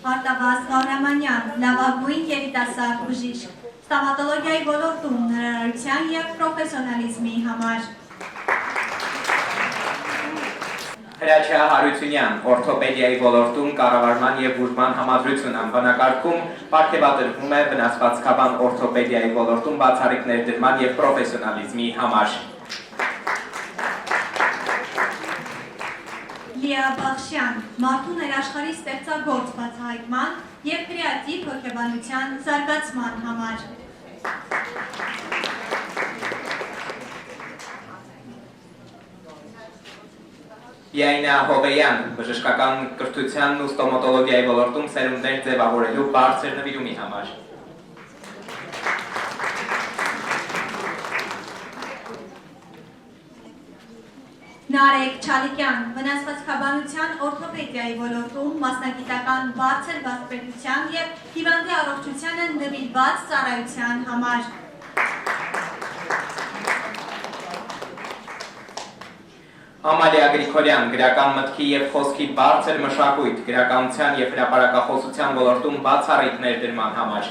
Արտավազդ Գավրամանյան, լավագույն երիտասարդ բժիշկ, ստոմատոլոգիայի ոլորտում նորարարության և պրոֆեսիոնալիզմի համար։ Հրաչյա Հարությունյան, օրթոպեդիայի ոլորտում կառավարման և բուժման համադրություն անվանակարգում պարգևատրվում է վնասվածքաբան օրթոպեդիայի ոլորտում բացառիկ ներդրման և պրոֆեսիոնալիզմի համար։ Լիա Բախշյան, մարդու ներաշխարհի ստեղծագործ բացահայտման և կրեատիվ հոգեբանության զարգացման համար։ Յայնա Հովեյան, բժշկական կրթությանն ու ստոմատոլոգիայի ոլորտում սերունդներ ձևավորելու բարձր նվիրումի համար։ Նարեկ Չալիկյան, վնասվածքաբանության օրթոպեդիայի ոլորտում մասնագիտական բարձր վասպետության և հիվանդի առողջությանը նվիրված ծառայության համար։ Ամալիա Գրիգորյան, գրական մտքի և խոսքի բարձր մշակույթ, գրականության և հրապարակախոսության ոլորտում բացառիկ ներդրման համար։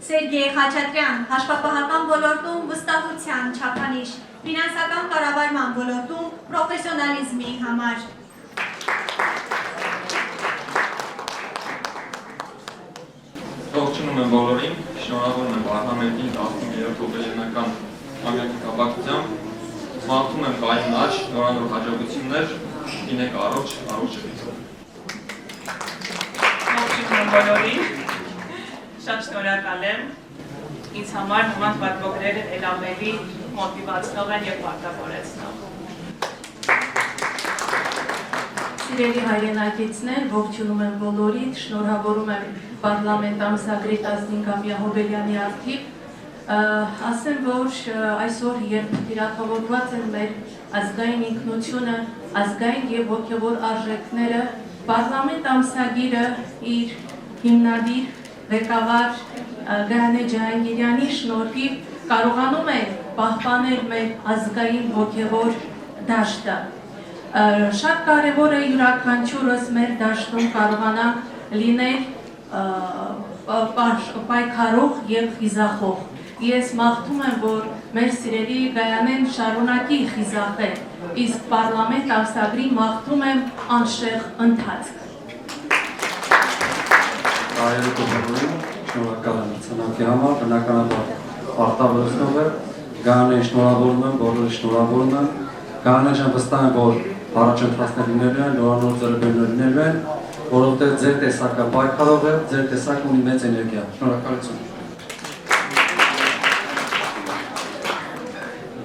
Սերգեյ Խաչատրյան, հաշվապահական ոլորտում վստահության չափանիշ, ֆինանսական կառավարման ոլորտում պրոֆեսիոնալիզմի համար։ Ողջունում եմ բոլորին, շնորհավորում եմ parlamentin 13-րդ հոբելյանական ամյակի կապակցությամբ, մաղթում եմ կայուն աճ, նորանոր հաջողություններ, լինեք առողջ, առողջ եղեք։ Ողջունում եմ բոլորին, շատ շնորհակալ եմ, ինձ համար նման պատվոգրերը էլ ավելի մոտիվացնող են և պարտավորեցնող։ Սիրելի հայրենակիցներ, ողջունում եմ բոլորիդ, շնորհավորում եմ պարլամենտ ամսագրի 15-ամյա Հոբելյանի առթիվ, ասեմ, որ այսօր, երբ տիրախավորված են մեր ազգային ինքնությունը, ազգային և հոգևոր արժեքները, պարլամենտ ամսագիրը իր հիմնադիր ղեկավար Գայանե Ջահանգիրյանի շնորհիվ կարողանում է պահպանել մեր ազգային հոգևոր դաշտը։ Շատ կարևոր է յուրաքանչյուրս մեր դաշտում կարողանանք լինել պայքարող և խիզախող։ Ես մաղթում եմ, որ մեր սիրելի Գայանեն շարունակի խիզախել, իսկ պարլամենտ ամսագրի մաղթում եմ անշեղ ընթացք։ Շնորհակալ եմ ցանկի համար, բնականաբար արտահայտվող է, Գայանեն շնորհավորում եմ, բոլորի շնորհավորում եմ, Գայանեն ջան վստահ եմ, որ առաջընթացներ լինելու են, նորանոր ձեռքբերումներ լինելու են, որովհետև ձեր տեսակը պայքարող է, ձեր տեսակը ունի մեծ էներգիա։ Շնորհակալություն։